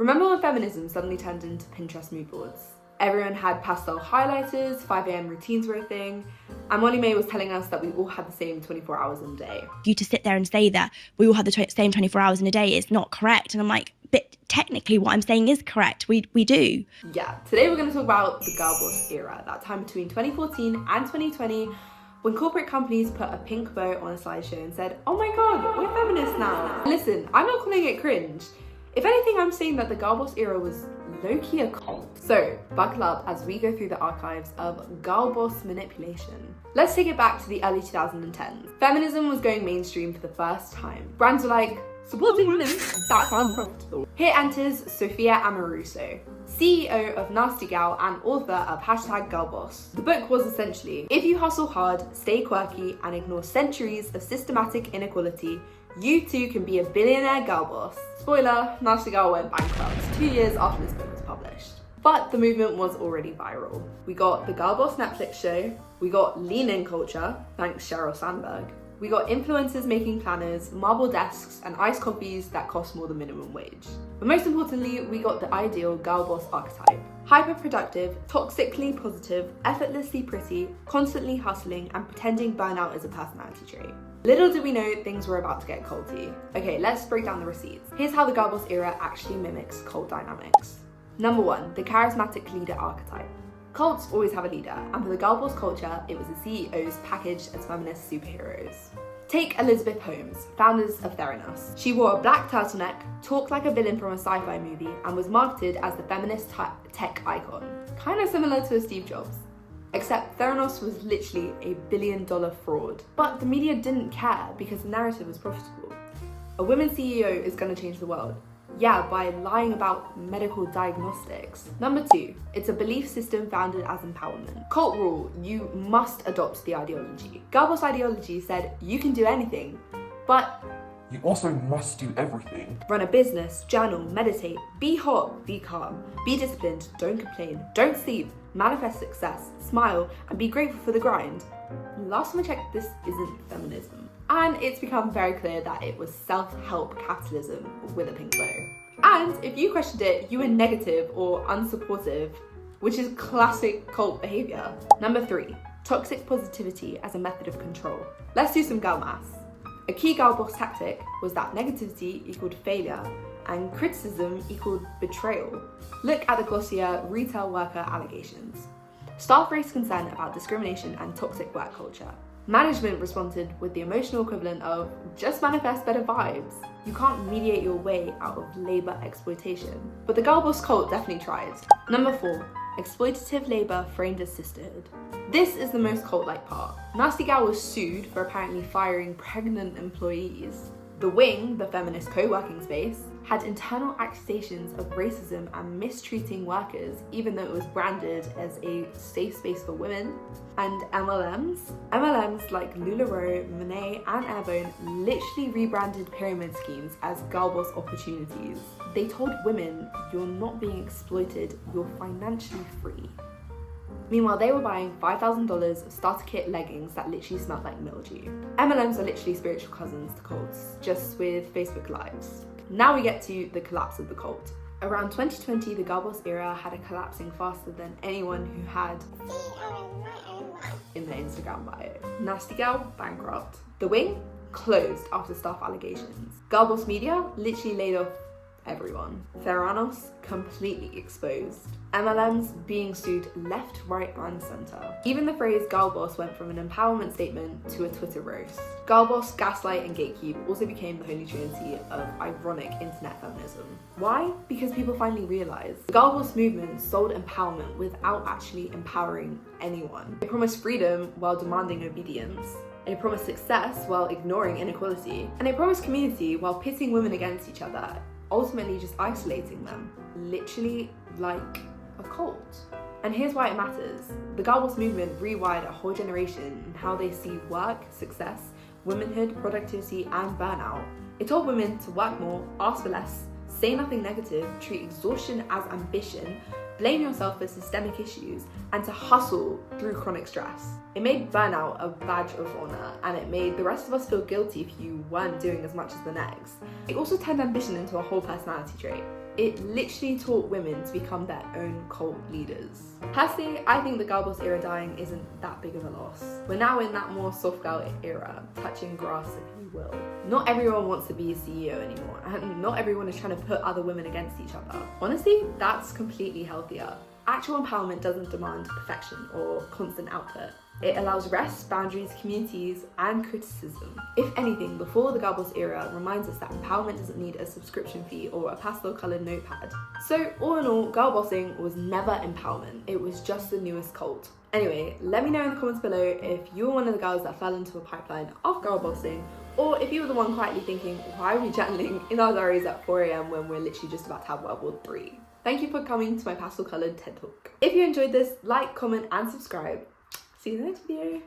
Remember when feminism suddenly turned into Pinterest mood boards? Everyone had pastel highlighters, 5 a.m. routines were a thing, and Molly May was telling us that we all had the same 24 hours in a day. You to sit there and say that we all have the same 24 hours in a day is not correct. And I'm like, but technically what I'm saying is correct. We do. Yeah, today we're going to talk about the girl boss era, that time between 2014 and 2020, when corporate companies put a pink bow on a slideshow and said, oh my god, we're feminists now. Listen, I'm not calling it cringe. If anything, I'm saying that the girl boss era was low-key a cult. So, buckle up as we go through the archives of girl boss manipulation. Let's take it back to the early 2010s. Feminism was going mainstream for the first time. Brands were like, supporting women, that sounds profitable. Here enters Sophia Amoruso, CEO of Nasty Gal and author of #GirlBoss. The book was essentially, if you hustle hard, stay quirky, and ignore centuries of systematic inequality, you too can be a billionaire girl boss. Spoiler, Nasty Gal went bankrupt 2 years after this book was published. But the movement was already viral. We got the Girl Boss Netflix show, we got lean in culture, thanks Sheryl Sandberg. We got influencers making planners, marble desks, and iced coffees that cost more than minimum wage. But most importantly, we got the ideal girl boss archetype. Hyper-productive, toxically positive, effortlessly pretty, constantly hustling, and pretending burnout is a personality trait. Little did we know things were about to get culty. Okay, let's break down the receipts. Here's how the girl boss era actually mimics cult dynamics. Number 1, the charismatic leader archetype. Cults always have a leader, and for the girl boss culture, it was the CEOs packaged as feminist superheroes. Take Elizabeth Holmes, founders of Theranos. She wore a black turtleneck, talked like a villain from a sci-fi movie, and was marketed as the feminist tech icon. Kind of similar to a Steve Jobs. Except Theranos was literally a billion-dollar fraud. But the media didn't care because the narrative was profitable. A women CEO is going to change the world. Yeah, by lying about medical diagnostics. Number 2, it's a belief system founded as empowerment. Cult rule, you must adopt the ideology. Girl boss ideology said you can do anything, but you also must do everything. Run a business, journal, meditate, be hot, be calm, be disciplined, don't complain, don't sleep, manifest success, smile, and be grateful for the grind. Last time I checked, this isn't feminism. And it's become very clear that it was self-help capitalism with a pink bow. And if you questioned it, you were negative or unsupportive, which is classic cult behavior. Number 3, toxic positivity as a method of control. Let's do some girl maths. A key girl boss tactic was that negativity equaled failure and criticism equaled betrayal. Look at the glossier retail worker allegations. Staff raised concern about discrimination and toxic work culture. Management responded with the emotional equivalent of just manifest better vibes. You can't mediate your way out of labour exploitation. But the girl boss cult definitely tried. Number 4, exploitative labour framed as sisterhood. This is the most cult-like part. Nasty Gal was sued for apparently firing pregnant employees. The Wing, the feminist co-working space, had internal accusations of racism and mistreating workers, even though it was branded as a safe space for women. And MLMs like LuLaRoe, Monet, and Airborne literally rebranded pyramid schemes as girl boss opportunities. They told women, you're not being exploited, you're financially free. Meanwhile, they were buying $5,000 of starter kit leggings that literally smelled like mildew. MLMs are literally spiritual cousins to cults, just with Facebook Lives. Now we get to the collapse of the cult. Around 2020, the girl boss era had it collapsing faster than anyone who had in their Instagram bio. Nasty Gal, bankrupt. The Wing, closed after staff allegations. Girl boss media literally laid off everyone. Theranos, completely exposed. MLMs being sued left, right, and centre. Even the phrase girl boss went from an empowerment statement to a Twitter roast. Girl boss, gaslight, and gatekeep also became the holy trinity of ironic internet feminism. Why? Because people finally realised the girl boss movement sold empowerment without actually empowering anyone. It promised freedom while demanding obedience. It promised success while ignoring inequality. And it promised community while pitting women against each other, ultimately just isolating them. Literally like a cult. And here's why it matters. The girl boss movement rewired a whole generation in how they see work, success, womanhood, productivity, and burnout. It told women to work more, ask for less, say nothing negative, treat exhaustion as ambition, blame yourself for systemic issues, and to hustle through chronic stress. It made burnout a badge of honor, and it made the rest of us feel guilty if you weren't doing as much as the next. It also turned ambition into a whole personality trait. it literally taught women to become their own cult leaders. Personally, I think the girl boss era dying isn't that big of a loss. We're now in that more soft girl era, touching grass if you will. Not everyone wants to be a CEO anymore, and not everyone is trying to put other women against each other. Honestly, that's completely healthier. Actual empowerment doesn't demand perfection or constant output. It allows rest, boundaries, communities, and criticism. If anything, before the girlboss era reminds us that empowerment doesn't need a subscription fee or a pastel-coloured notepad. So all in all, girlbossing was never empowerment. It was just the newest cult. Anyway, let me know in the comments below if you were one of the girls that fell into a pipeline of girlbossing, or if you were the one quietly thinking, why are we journaling in our diaries at 4 AM when we're literally just about to have World War III? Thank you for coming to my pastel-coloured TED Talk. If you enjoyed this, like, comment, and subscribe. See you in the next video.